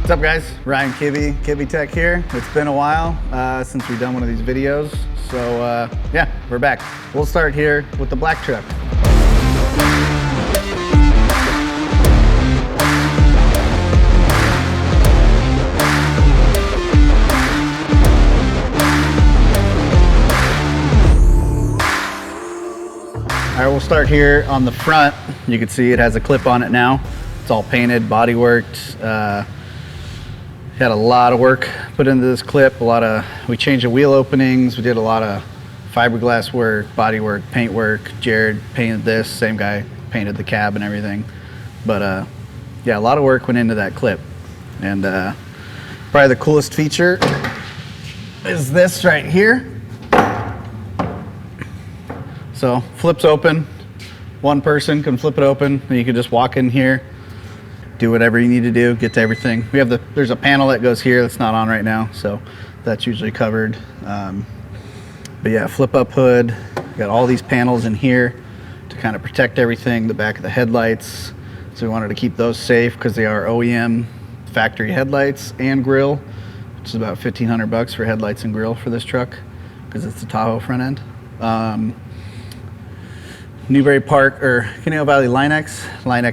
What's up, guys? Ryan Kibbetech here. It's been a while since we've done one of these videos, so yeah, we're back. We'll start here with the black truck. All right, we'll start here on the front. You can see it has a clip on it now. It's all painted, body worked. Had a lot of work put into this clip. We changed the wheel openings. We did a lot of fiberglass work, body work, paint work. Jared painted this. Same guy painted the cab and everything. But yeah, a lot of work went into that clip. And probably the coolest feature is this right here. So flips open. One person can flip it open, and you can just walk in here, do whatever you need to do, get to everything. There's a panel that goes here that's not on right now, so that's usually covered. But yeah, flip up hood. Got all these panels in here to kind of protect everything. The back of the headlights. So we wanted to keep those safe because they are OEM factory headlights and grill, which is about $1,500 for headlights and grill for this truck because it's the Tahoe front end. Newberry Park or Canal Valley Line-X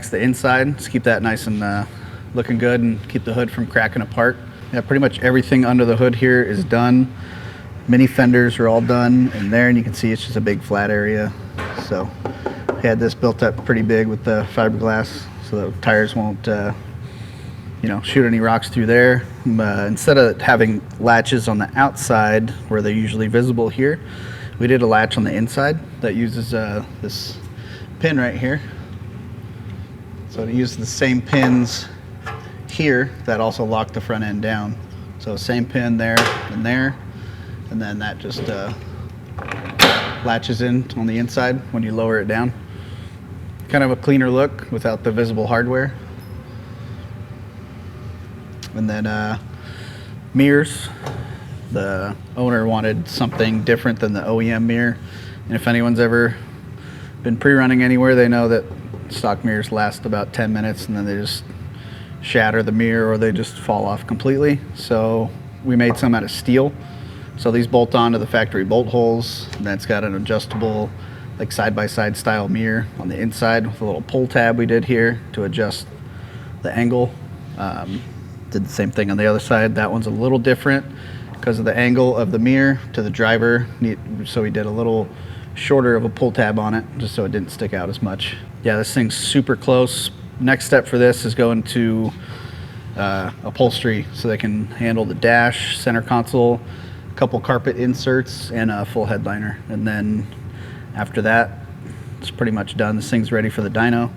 the inside. Just keep that nice and looking good and keep the hood from cracking apart. Yeah, pretty much everything under the hood here is done. Mini fenders are all done in there, and you can see it's just a big flat area. So we had this built up pretty big with the fiberglass so the tires won't shoot any rocks through there. Instead of having latches on the outside where they're usually visible here, we did a latch on the inside that uses this pin right here. So it uses the same pins here that also lock the front end down. So same pin there, and then that just latches in on the inside when you lower it down. Kind of a cleaner look without the visible hardware. And then mirrors. The owner wanted something different than the OEM mirror, and if anyone's ever been pre-running anywhere, they know that stock mirrors last about 10 minutes and then they just shatter the mirror or they just fall off completely. So we made some out of steel, so these bolt onto the factory bolt holes, and then it's got an adjustable like side-by-side style mirror on the inside with a little pull tab we did here to adjust the angle. Did the same thing on the other side. That one's a little different because of the angle of the mirror to the driver, so we did a little shorter of a pull tab on it just so it didn't stick out as much. Yeah, this thing's super close. Next step for this is going to upholstery so they can handle the dash, center console, a couple carpet inserts, and a full headliner. And then after that, it's pretty much done. This thing's ready for the dyno.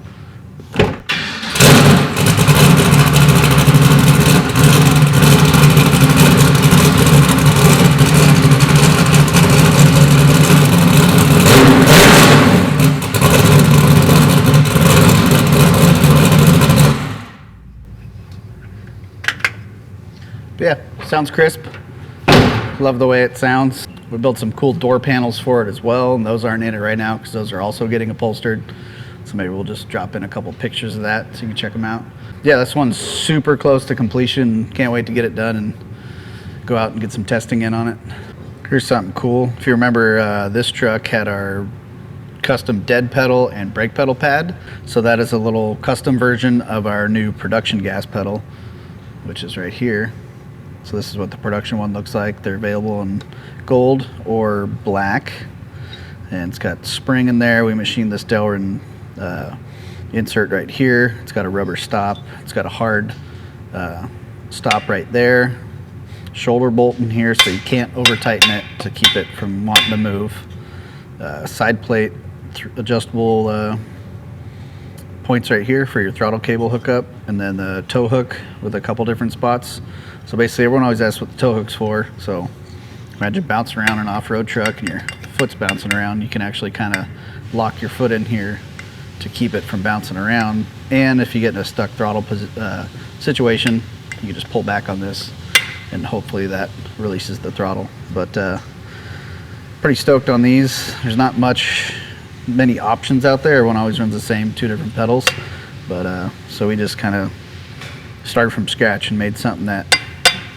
Yeah, sounds crisp. Love the way it sounds. We built some cool door panels for it as well, and those aren't in it right now because those are also getting upholstered. So maybe we'll just drop in a couple pictures of that so you can check them out. Yeah, this one's super close to completion. Can't wait to get it done and go out and get some testing in on it. Here's something cool. If you remember, this truck had our custom dead pedal and brake pedal pad. So that is a little custom version of our new production gas pedal, which is right here. So this is what the production one looks like. They're available in gold or black. And it's got spring in there. We machined this Delrin insert right here. It's got a rubber stop. It's got a hard stop right there. Shoulder bolt in here so you can't over tighten it to keep it from wanting to move. Side plate adjustable points right here for your throttle cable hookup, and then the tow hook with a couple different spots. So basically everyone always asks what the tow hook's for. So imagine bouncing around an off-road truck and your foot's bouncing around. You can actually kind of lock your foot in here to keep it from bouncing around. And if you get in a stuck throttle situation, you can just pull back on this and hopefully that releases the throttle. But pretty stoked on these. There's not many options out there. Everyone always runs the same 2 different pedals. But so we just kind of started from scratch and made something that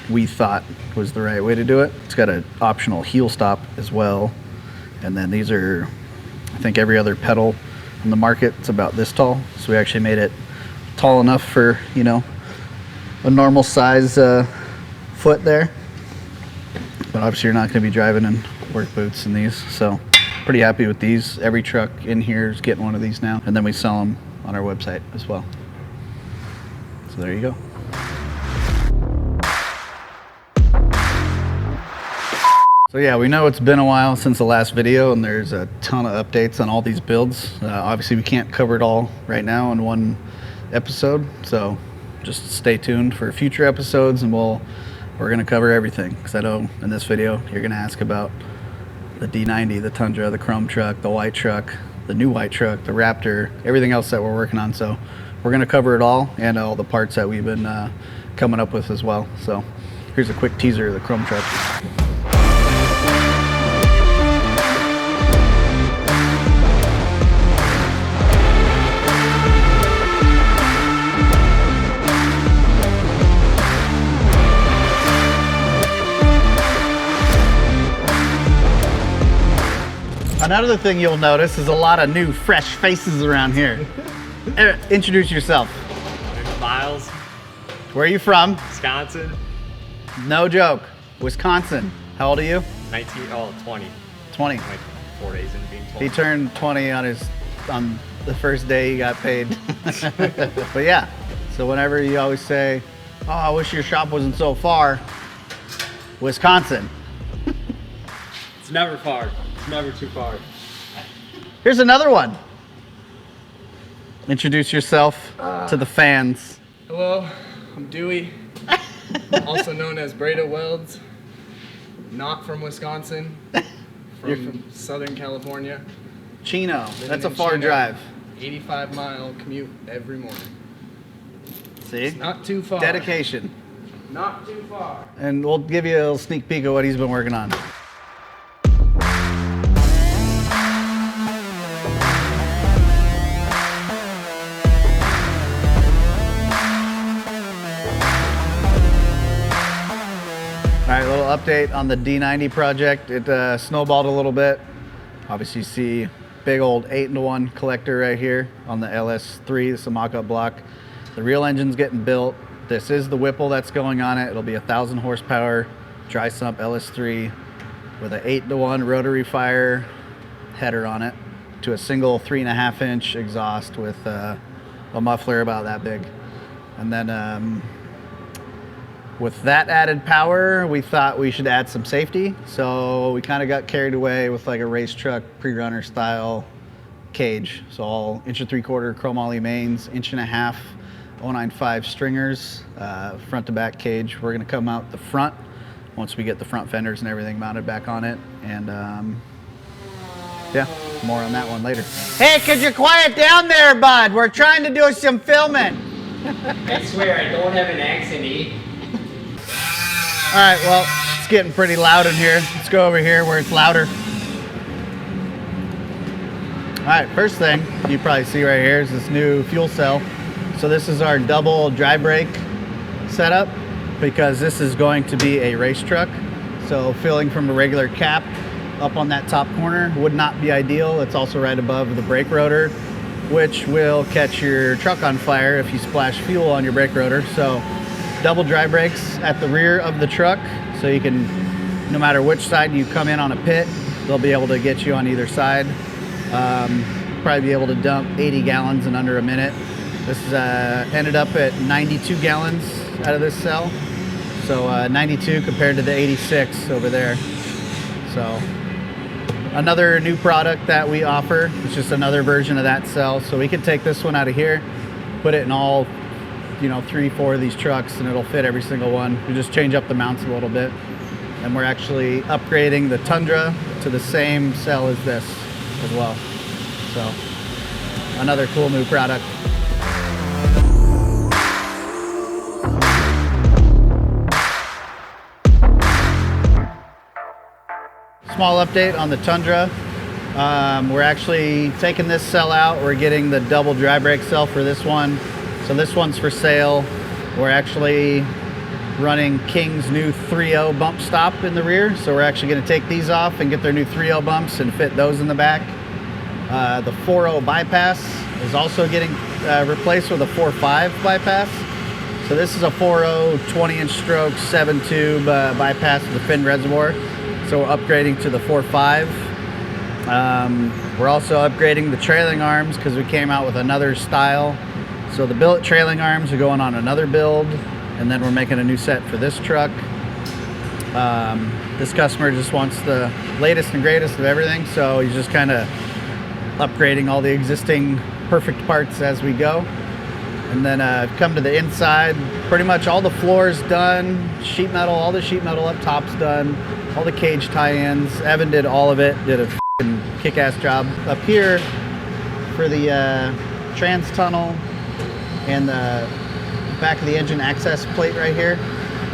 we thought was the right way to do it. It's got an optional heel stop as well. And then these are, I think every other pedal on the market, it's about this tall. So we actually made it tall enough for, you know, a normal size foot there. But obviously you're not going to be driving in work boots in these. So pretty happy with these. Every truck in here is getting one of these now. And then we sell them on our website as well. So there you go. So yeah, we know it's been a while since the last video and there's a ton of updates on all these builds. Obviously we can't cover it all right now in one episode, so just stay tuned for future episodes and we're gonna cover everything. Because I know in this video you're gonna ask about the D90, the Tundra, the Chrome truck, the white truck, the new white truck, the Raptor, everything else that we're working on. So we're gonna cover it all and all the parts that we've been coming up with as well. So here's a quick teaser of the Chrome truck. Another thing you'll notice is a lot of new, fresh faces around here. Introduce yourself. Miles. Where are you from? Wisconsin. No joke. Wisconsin. How old are you? 20. 20. Like 4 days into being 20. He turned 20 on the first day he got paid. But yeah, so whenever you always say, oh, I wish your shop wasn't so far, Wisconsin. It's never far. It's never too far. Here's another one. Introduce yourself to the fans. Hello, I'm Dewey, also known as Breda Welds. Not from Wisconsin, from Southern California. Chino, Living that's a in far Chino. drive. 85-mile commute every morning. See? It's not too far. Dedication. Not too far. And we'll give you a little sneak peek of what he's been working on. All right, a little update on the D90 project. It snowballed a little bit. Obviously you see big old 8-in-1 collector right here on the LS3, this is a mock-up block. The real engine's getting built. This is the Whipple that's going on it. It'll be 1,000 horsepower, dry sump LS3 with an 8-to-1 rotary fire header on it to a single 3.5-inch exhaust with a muffler about that big. And then with that added power, we thought we should add some safety. So we kind of got carried away with like a race truck pre-runner style cage. So all 1.75-inch chrome ollie mains, 1.5-inch 095 stringers, front to back cage. We're gonna come out the front once we get the front fenders and everything mounted back on it. And yeah, more on that one later. Hey, could you quiet down there, bud? We're trying to do some filming. I swear I don't have an accent, eh? All right, well, it's getting pretty loud in here. Let's go over here where it's louder. All right, first thing you probably see right here is this new fuel cell. So this is our double dry brake setup because this is going to be a race truck. So filling from a regular cap up on that top corner would not be ideal. It's also right above the brake rotor, which will catch your truck on fire if you splash fuel on your brake rotor. So double dry brakes at the rear of the truck, so you can, no matter which side you come in on a pit, they'll be able to get you on either side. Probably be able to dump 80 gallons in under a minute. This ended up at 92 gallons out of this cell. So 92 compared to the 86 over there. So another new product that we offer. It's just another version of that cell. So we can take this one out of here, put it in all 3-4 of these trucks, and it'll fit every single one. We just change up the mounts a little bit. And we're actually upgrading the Tundra to the same cell as this as well. So another cool new product. Small update on the Tundra. We're actually taking this cell out. We're getting the double dry brake cell for this one. So this one's for sale. We're actually running King's new 3.0 bump stop in the rear. So we're actually going to take these off and get their new 3.0 bumps and fit those in the back. The 4.0 bypass is also getting replaced with a 4.5 bypass. So this is a 4.0 20-inch stroke 7-tube bypass with a fin reservoir. So we're upgrading to the 4.5. We're also upgrading the trailing arms because we came out with another style. So the billet trailing arms are going on another build, and then we're making a new set for this truck. This customer just wants the latest and greatest of everything, so he's just kind of upgrading all the existing perfect parts as we go. And then come to the inside, pretty much all the floors done, sheet metal, all the sheet metal up top's done, all the cage tie-ins. Evan did all of it, did a f***ing kick-ass job. Up here for the trans tunnel and the back of the engine access plate right here,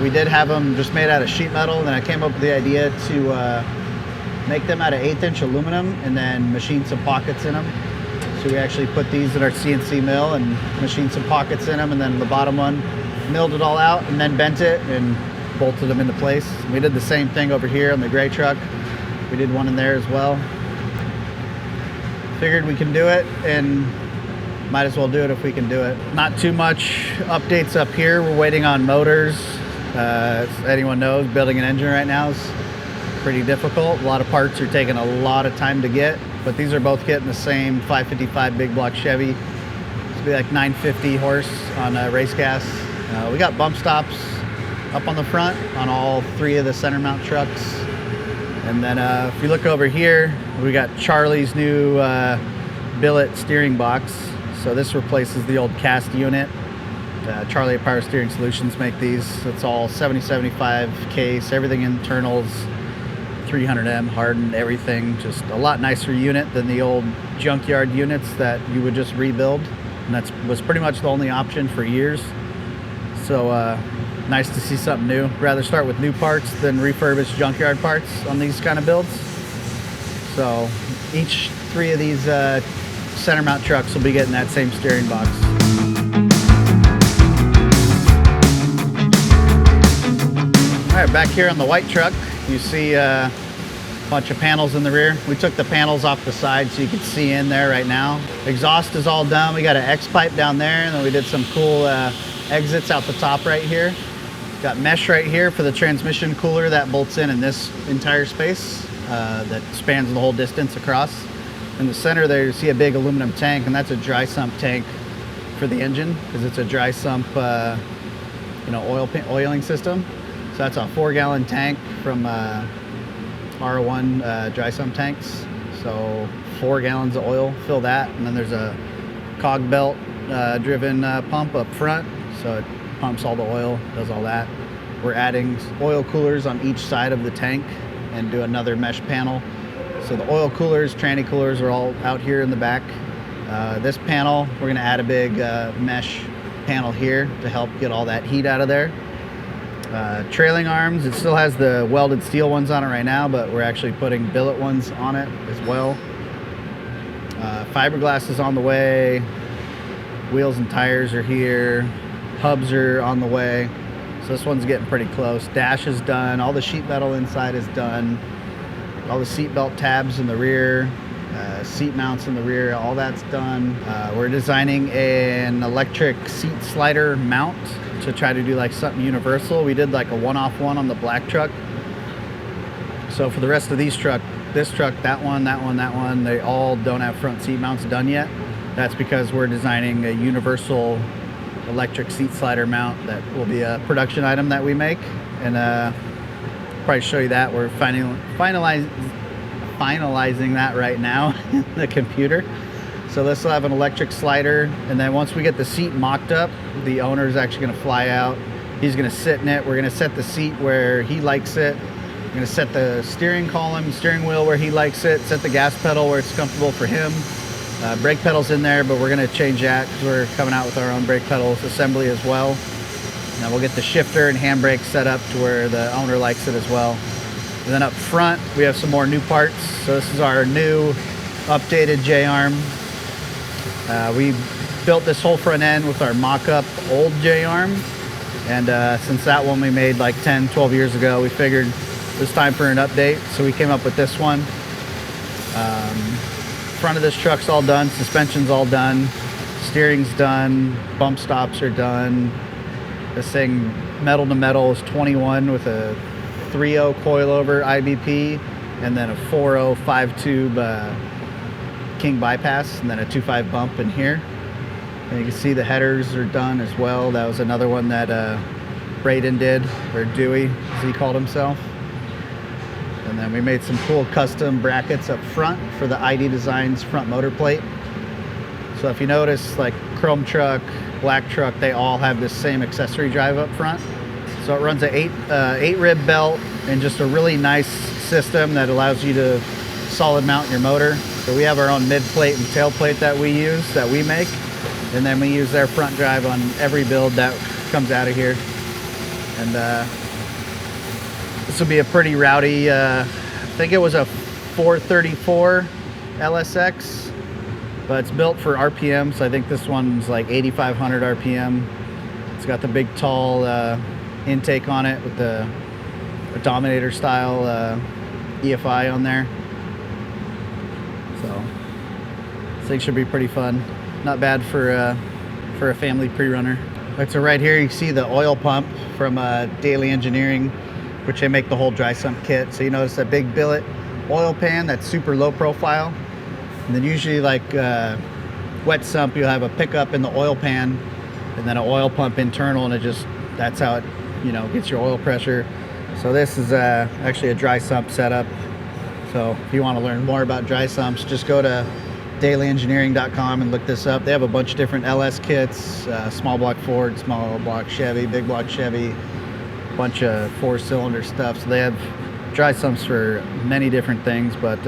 we did have them just made out of sheet metal. Then I came up with the idea to make them out of 1/8-inch aluminum and then machine some pockets in them. So we actually put these in our CNC mill and machined some pockets in them, and then the bottom one milled it all out and then bent it and bolted them into place. We did the same thing over here on the gray truck. We did one in there as well. Figured we can do it, and might as well do it if we can do it. Not too much updates up here. We're waiting on motors. As anyone knows, building an engine right now is pretty difficult. A lot of parts are taking a lot of time to get, but these are both getting the same 555 big block Chevy. It's be like 950 horse on race gas. We got bump stops up on the front on all 3 of the center mount trucks. And then if you look over here, we got Charlie's new billet steering box. So this replaces the old cast unit. Charlie at Power Steering Solutions make these. It's all 7075 case, everything internals, 300M hardened, everything. Just a lot nicer unit than the old junkyard units that you would just rebuild. And that was pretty much the only option for years. So nice to see something new. Rather start with new parts than refurbish junkyard parts on these kind of builds. So each 3 of these center mount trucks will be getting that same steering box. All right, back here on the white truck, you see a bunch of panels in the rear. We took the panels off the side so you can see in there right now. Exhaust is all done. We got an X pipe down there, and then we did some cool exits out the top right here. Got mesh right here for the transmission cooler that bolts in this entire space that spans the whole distance across. In the center there, you see a big aluminum tank, and that's a dry sump tank for the engine because it's a dry sump, oiling system. So that's a 4-gallon tank from R1 dry sump tanks. So 4 gallons of oil, fill that, and then there's a cog belt driven pump up front. So it pumps all the oil, does all that. We're adding oil coolers on each side of the tank and do another mesh panel. So the oil coolers, tranny coolers are all out here in the back. This panel, we're gonna add a big mesh panel here to help get all that heat out of there. Trailing arms, it still has the welded steel ones on it right now, but we're actually putting billet ones on it as well. Fiberglass is on the way. Wheels and tires are here. Hubs are on the way. So this one's getting pretty close. Dash is done. All the sheet metal inside is done. All the seat belt tabs in the rear, seat mounts in the rear, all that's done. We're designing an electric seat slider mount to try to do like something universal. We did like a one-off one on the black truck. So for the rest of these truck, this truck, that one, they all don't have front seat mounts done yet. That's because we're designing a universal electric seat slider mount that will be a production item that we make, and probably show you that. We're finalizing that right now in the computer. So this will have an electric slider, and then once we get the seat mocked up, the owner is actually going to fly out. He's going to sit in it. We're going to set the seat where he likes it. We're going to set the steering column, steering wheel where he likes it, set the gas pedal where it's comfortable for him. Brake pedals in there, but we're going to change that because we're coming out with our own brake pedals assembly as well. And then we'll get the shifter and handbrake set up to where the owner likes it as well. And then up front, we have some more new parts. So this is our new updated J-arm. We built this whole front end with our mock-up old J-arm. And since that one we made like 10, 12 years ago, we figured it was time for an update. So we came up with this one. Front of this truck's all done, suspension's all done, steering's done, bump stops are done. This thing, metal to metal, is 21 with a 3.0 coilover IBP, and then a 4.0 5-tube King bypass, and then a 2.5 bump in here. And you can see the headers are done as well. That was another one that Braden did, or Dewey, as he called himself. And then we made some cool custom brackets up front for the ID Designs front motor plate. So if you notice, like Chrome Truck, Black Truck, they all have this same accessory drive up front. So it runs a 8 rib belt and just a really nice system that allows you to solid mount your motor. So we have our own mid plate and tail plate that we use, that we make. And then we use their front drive on every build that comes out of here. And this will be a pretty rowdy, I think it was a 434 LSX, but it's built for RPM, so I think this one's like 8,500 RPM. It's got the big tall intake on it with the Dominator style EFI on there. So this thing should be pretty fun. Not bad for a family pre-runner. Right, so right here you see the oil pump from Daily Engineering, which they make the whole dry sump kit. So you notice that big billet oil pan that's super low profile. And then usually like wet sump, you'll have a pickup in the oil pan and then an oil pump internal, and that's how it, gets your oil pressure. So this is actually a dry sump setup. So if you want to learn more about dry sumps, just go to dailyengineering.com and look this up. They have a bunch of different LS kits, small block Ford, small block Chevy, big block Chevy, bunch of 4-cylinder stuff. So they have dry sumps for many different things, but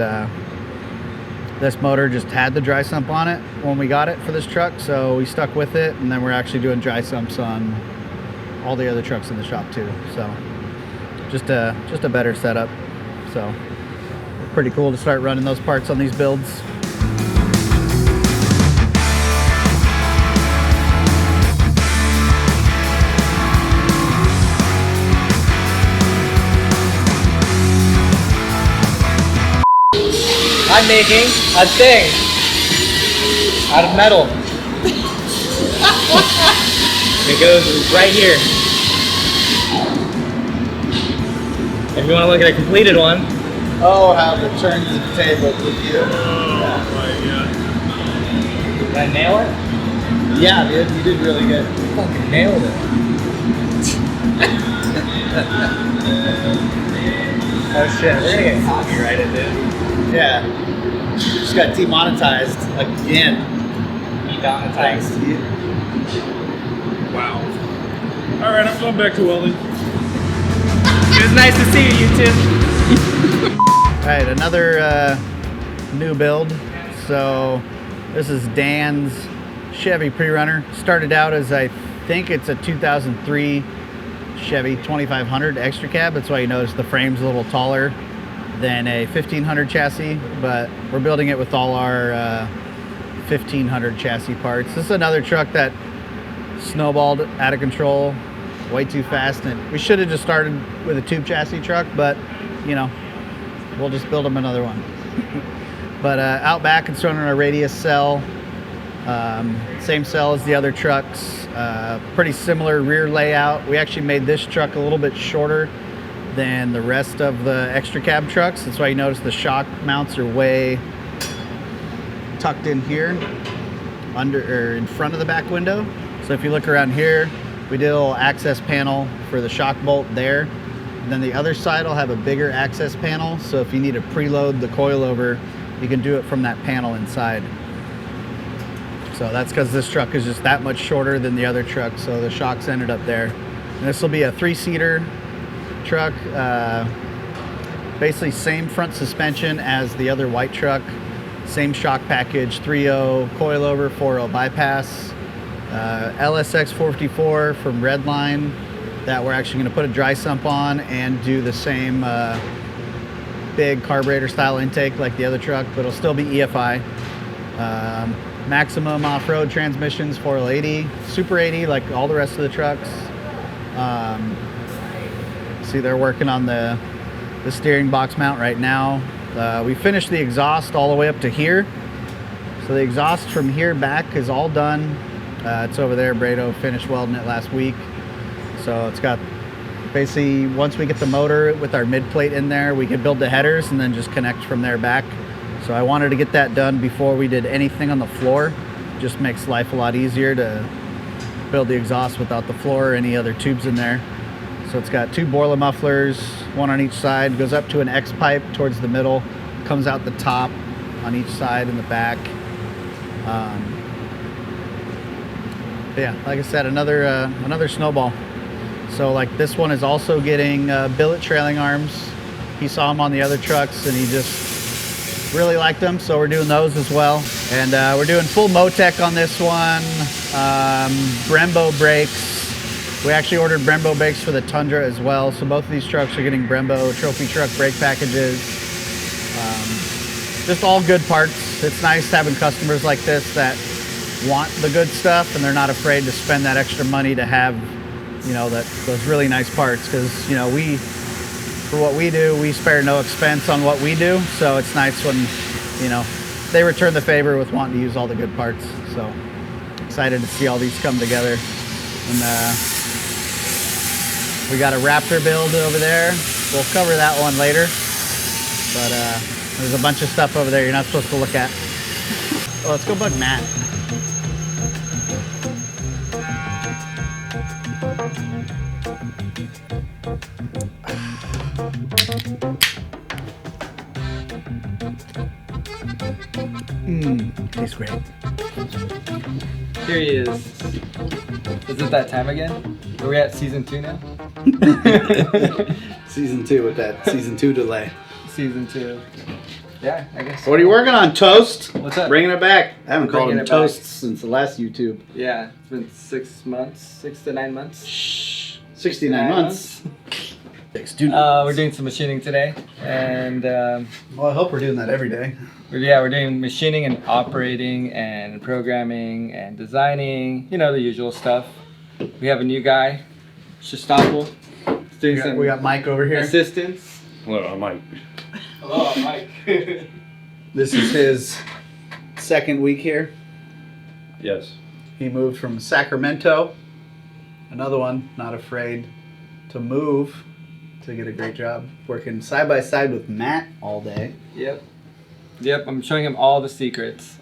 this motor just had the dry sump on it when we got it for this truck, so we stuck with it, and then we're actually doing dry sumps on all the other trucks in the shop too. So just a better setup. So pretty cool to start running those parts on these builds. I'm making a thing out of metal. It goes right here. If you want to look at a completed one. Oh, how the turns the table with you. Oh my god. Did I nail it? Yeah, dude, you did really good. Fucking nailed it. Oh shit, we're gonna get copyrighted, dude. Yeah. Just got demonetized again. Demonetized. Wow. Alright, I'm going back to welding. It was nice to see you, YouTube. Alright, another new build. So this is Dan's Chevy Pre Runner. Started out as, I think it's a 2003 Chevy 2500 extra cab. That's why you notice the frame's a little taller than a 1500 chassis, but we're building it with all our 1500 chassis parts. This is another truck that snowballed out of control, way too fast, and we should have just started with a tube chassis truck, but we'll just build them another one. But out back it's running a radius cell, same cell as the other trucks, pretty similar rear layout. We actually made this truck a little bit shorter than the rest of the extra cab trucks. That's why you notice the shock mounts are way tucked in here, under or in front of the back window. So if you look around here, we did a little access panel for the shock bolt there. And then the other side will have a bigger access panel. So if you need to preload the coilover, you can do it from that panel inside. So that's because this truck is just that much shorter than the other truck. So the shocks ended up there. And this will be a 3-seater truck, basically same front suspension as the other white truck, same shock package, 3.0 coilover, 4.0 bypass, LSX 454 from Redline that we're actually going to put a dry sump on and do the same big carburetor style intake like the other truck, but it'll still be EFI. Maximum off-road transmissions, 480, Super 80 like all the rest of the trucks. See, they're working on the steering box mount right now. We finished the exhaust all the way up to here. So the exhaust from here back is all done. It's over there. Brado finished welding it last week. So it's got basically, once we get the motor with our mid plate in there, we could build the headers and then just connect from there back. So I wanted to get that done before we did anything on the floor. Just makes life a lot easier to build the exhaust without the floor or any other tubes in there. So it's got 2 boiler mufflers, one on each side, goes up to an X pipe towards the middle, comes out the top on each side and the back. Yeah, like I said, another snowball. So like this one is also getting billet trailing arms. He saw them on the other trucks and he just really liked them. So we're doing those as well. And we're doing full Motec on this one. Brembo brakes. We actually ordered Brembo brakes for the Tundra as well. So both of these trucks are getting Brembo trophy truck brake packages. Just all good parts. It's nice having customers like this that want the good stuff and they're not afraid to spend that extra money to have, you know, those really nice parts. Because, you know, for what we do, we spare no expense on what we do. So it's nice when, you know, they return the favor with wanting to use all the good parts. So excited to see all these come together. And we got a Raptor build over there. We'll cover that one later. But there's a bunch of stuff over there you're not supposed to look at. Oh, let's go bug Matt. Tastes great. Here he is. Is it that time again? Are we at season 2 now? Season 2 with that season 2 delay. Season 2. Yeah, I guess. What are you working on, Toast? What's up? Bringing it back. I haven't called Bringing him it Toast back. since the last YouTube. Yeah, it's been 6 months, 6 to 9 months. Shh. 69 months. We're doing some machining today, and Well, I hope we're doing that every day. we're doing machining and operating and programming and designing. You know, the usual stuff. We have a new guy, Shostopel. Doing We got Mike over here. assistance. Hello, I'm Mike. Hello, I'm Mike. This is his second week here. Yes. He moved from Sacramento. Another one, not afraid to move to get a great job. Working side by side with Matt all day. Yep, I'm showing him all the secrets.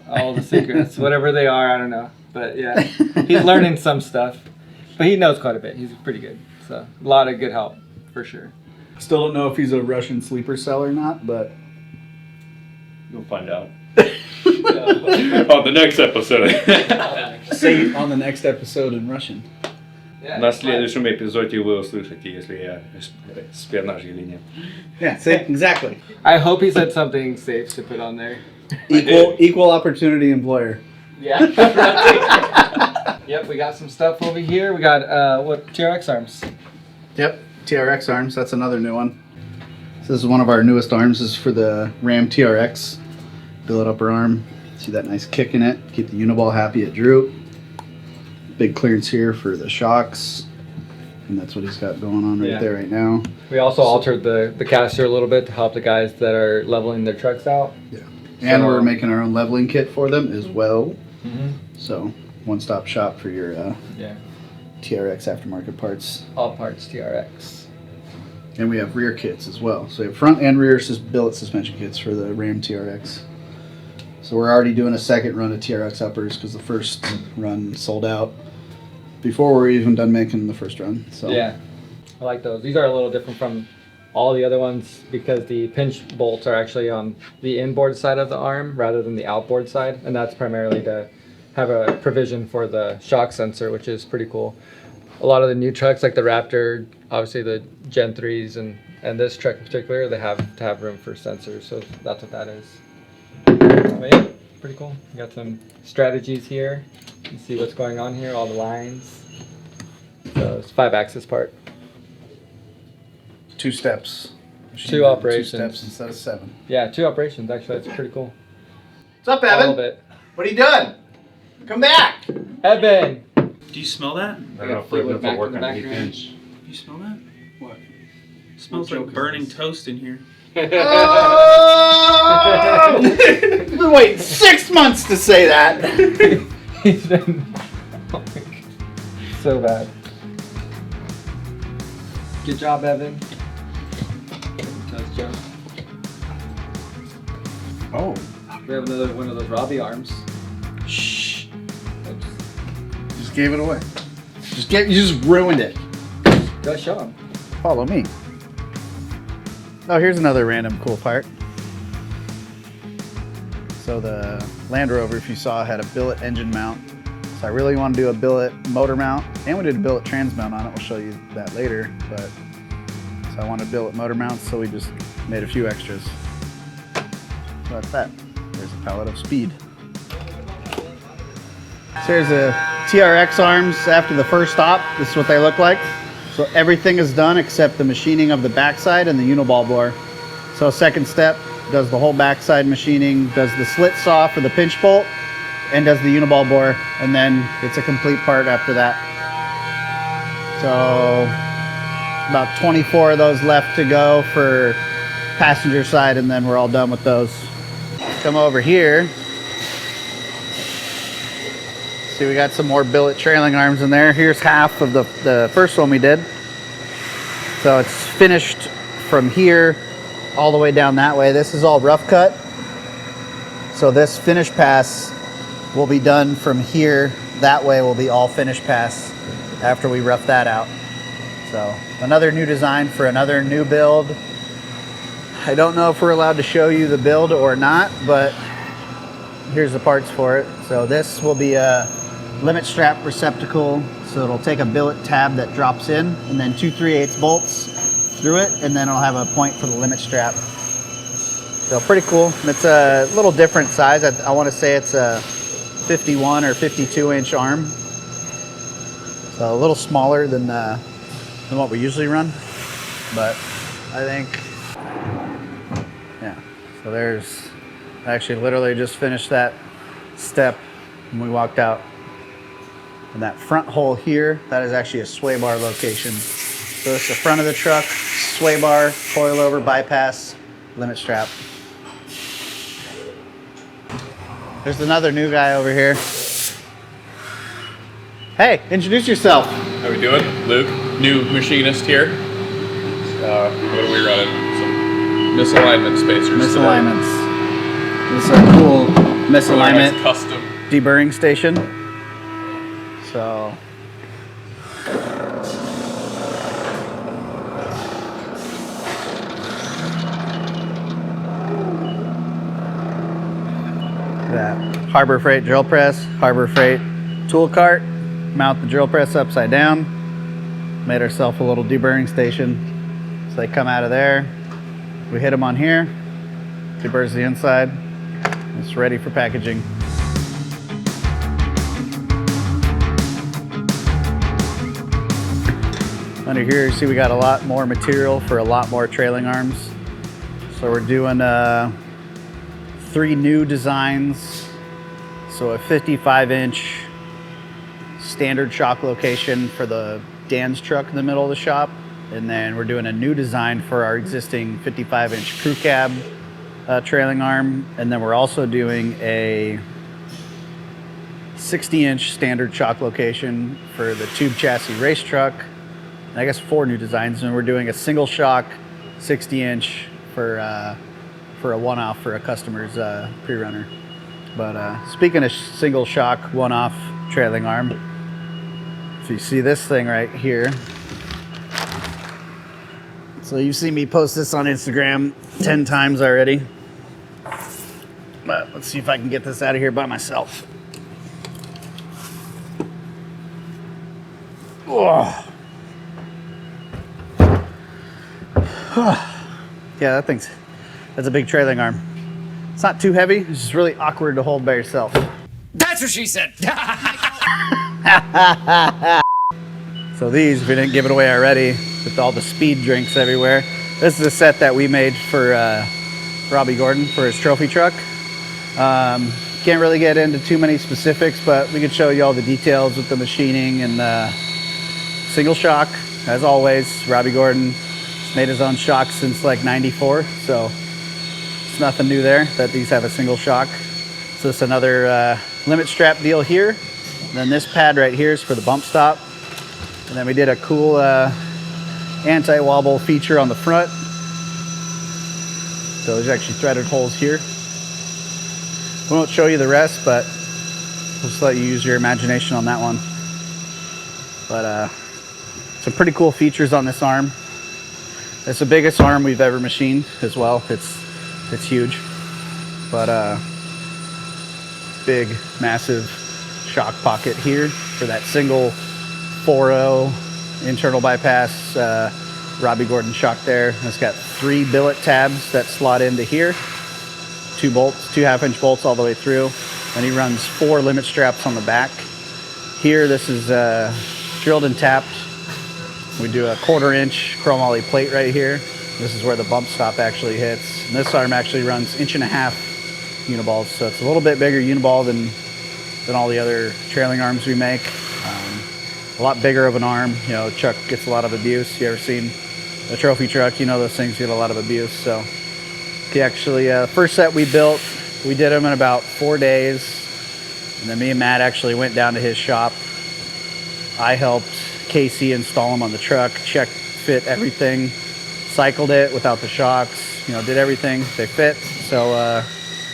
Whatever they are, I don't know. But yeah, he's learning some stuff. But he knows quite a bit. He's pretty good. So a lot of good help, for sure. Still don't know if he's a Russian sleeper cell or not, but You'll find out. On the next episode. say it on the next episode in Russian. Yeah, На следующем эпизоде вы услышите, если я спионажи или нет. Yeah, say exactly. I hope he said something safe to put on there. Equal opportunity employer. Yeah. Yep, we got some stuff over here. We got TRX arms. Yep, TRX arms. That's another new one. This is one of our newest arms. This is for the Ram TRX. Billet upper arm. See that nice kick in it. Keep the uniball happy at droop. Big clearance here for the shocks. And that's what he's got going on right there right now. We also altered the caster a little bit to help the guys that are leveling their trucks out. Yeah. And we're making our own leveling kit for them as well. Mm-hmm. So one-stop shop for your Yeah. TRX aftermarket parts. All parts TRX. And we have rear kits as well. So we have front and rear billet suspension kits for the Ram TRX. So we're already doing a second run of TRX uppers because the first run sold out before we're even done making the first run. So Yeah, I like those. These are a little different from all the other ones because the pinch bolts are actually on the inboard side of the arm rather than the outboard side, and that's primarily to have a provision for the shock sensor, which is pretty cool. A lot of the new trucks like the Raptor, obviously the Gen 3s and this truck in particular, they have to have room for sensors, so that's what that is. But yeah, pretty cool. We got some strategies here. You can see what's going on here, all the lines. So it's 5-axis part. 2 steps. Two operations. 2 steps instead of 7. Yeah, 2 operations actually. That's pretty cool. What's up, All Evan? of it. What are you doing? Come back. Evan. Do you smell that? I don't know if we're going to work on 8 inch. smell that? What? It smells like burning toast in here. Oh! You've been waiting 6 months to say that. He's been so bad. Good job, Evan. Toast Joe. Oh. We have another one of those Robbie arms. Shh. Oops. Just gave it away. You just ruined it. Go show him. Follow me. Oh, here's another random cool part. So the Land Rover, if you saw, had a billet engine mount. So I really want to do a billet motor mount, and we did a billet trans mount on it. We'll show you that later. But so I wanted billet motor mounts, so we just made a few extras. So that's that. There's a palette of speed. So here's the TRX arms after the first stop. This is what they look like. So everything is done except the machining of the backside and the uniball bore. So second step, does the whole backside machining, does the slit saw for the pinch bolt, and does the uniball bore, and then it's a complete part after that. So about 24 of those left to go for passenger side, and then we're all done with those. Come over here. See, we got some more billet trailing arms in there. Here's half of the first one we did. So it's finished from here all the way down that way. This is all rough cut. So this finish pass will be done from here. That way will be all finish pass after we rough that out. So another new design for another new build. I don't know if we're allowed to show you the build or not, but here's the parts for it. So this will be a limit strap receptacle, so it'll take a billet tab that drops in, and then 2 3/8 bolts through it, and then it'll have a point for the limit strap. So pretty cool. It's a little different size. I want to say it's a 51 or 52 inch arm, so a little smaller than what we usually run, but I think, yeah. So there's, I actually literally just finished that step when we walked out. And that front hole here, that is actually a sway bar location. So it's the front of the truck, sway bar, coilover, bypass, limit strap. There's another new guy over here. Hey, introduce yourself. How we doing? Luke, new machinist here. What are we running? Some misalignment spacers. Misalignments. This is a cool misalignment Nice custom. deburring station. So that Harbor Freight drill press, Harbor Freight tool cart, mount the drill press upside down, made ourselves a little deburring station. So they come out of there, we hit them on here, deburs the inside, it's ready for packaging. Under here, you see we got a lot more material for a lot more trailing arms. So we're doing 3 new designs. So a 55-inch standard shock location for the Dan's truck in the middle of the shop. And then we're doing a new design for our existing 55-inch crew cab trailing arm. And then we're also doing a 60-inch standard shock location for the tube chassis race truck. I guess 4 new designs, and we're doing a single shock 60-inch for a one-off for a customer's pre-runner. But speaking of single shock one-off trailing arm, so you see this thing right here. So you've seen me post this on Instagram 10 times already. But let's see if I can get this out of here by myself. Oh. Yeah, that's a big trailing arm. It's not too heavy, it's just really awkward to hold by yourself. That's what she said. So these, if we didn't give it away already, with all the speed drinks everywhere. This is a set that we made for Robbie Gordon for his trophy truck. Can't really get into too many specifics, but we could show you all the details with the machining and single shock. as always, Robbie Gordon made his own shocks since like '94, so it's nothing new there that these have a single shock. So this is another limit strap deal here. And then this pad right here is for the bump stop. And then we did a cool anti-wobble feature on the front. So there's actually threaded holes here. We won't show you the rest, but we'll just let you use your imagination on that one. But some pretty cool features on this arm. It's the biggest arm we've ever machined as well. It's huge, but big, massive shock pocket here for that single 4.0 internal bypass Robbie Gordon shock there. It's got 3 billet tabs that slot into here, 2 bolts, 2 half-inch bolts all the way through, and he runs 4 limit straps on the back. Here, this is drilled and tapped. We do a 1/4 inch chromoly plate right here. This is where the bump stop actually hits. And this arm actually runs 1.5 inch uniballs, so it's a little bit bigger uniball than all the other trailing arms we make. A lot bigger of an arm. You know, Chuck gets a lot of abuse. You ever seen a trophy truck? You know those things get a lot of abuse. So he actually, first set we built, we did them in about 4 days. And then me and Matt actually went down to his shop. I helped Casey install them on the truck, checked, fit everything, cycled it without the shocks, you know, did everything. They fit. So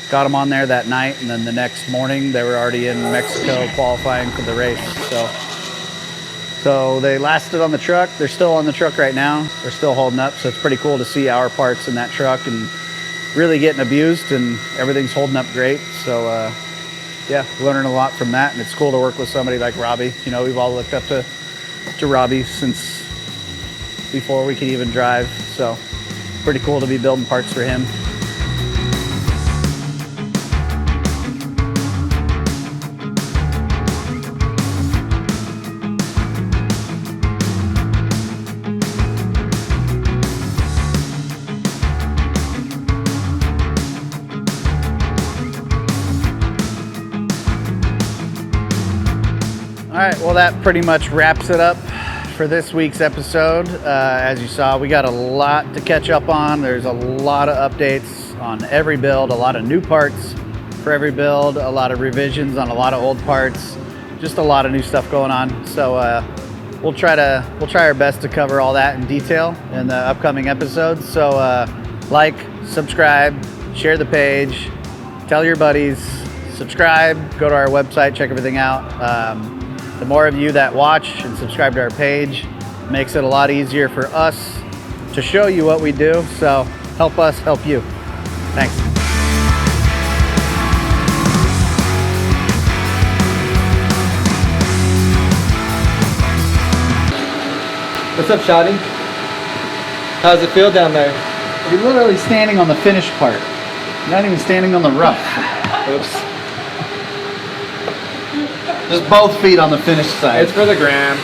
got them on there that night, and then the next morning they were already in Mexico qualifying for the race. So they lasted on the truck. They're still on the truck right now. They're still holding up. So it's pretty cool to see our parts in that truck and really getting abused, and everything's holding up great. So yeah, learning a lot from that, and it's cool to work with somebody like Robbie. You know, we've all looked up to Robbie since before we could even drive. So pretty cool to be building parts for him. All right, well, that pretty much wraps it up for this week's episode. As you saw, we got a lot to catch up on. There's a lot of updates on every build, a lot of new parts for every build, a lot of revisions on a lot of old parts, just a lot of new stuff going on. So we'll try our best to cover all that in detail in the upcoming episodes. So like, subscribe, share the page, tell your buddies, subscribe, go to our website, check everything out. The more of you that watch and subscribe to our page makes it a lot easier for us to show you what we do. So help us help you. Thanks. What's up, Shotty? How's it feel down there? You're literally standing on the finished part. You're not even standing on the rough. Oops. Just both feet on the finished side. It's for the gram.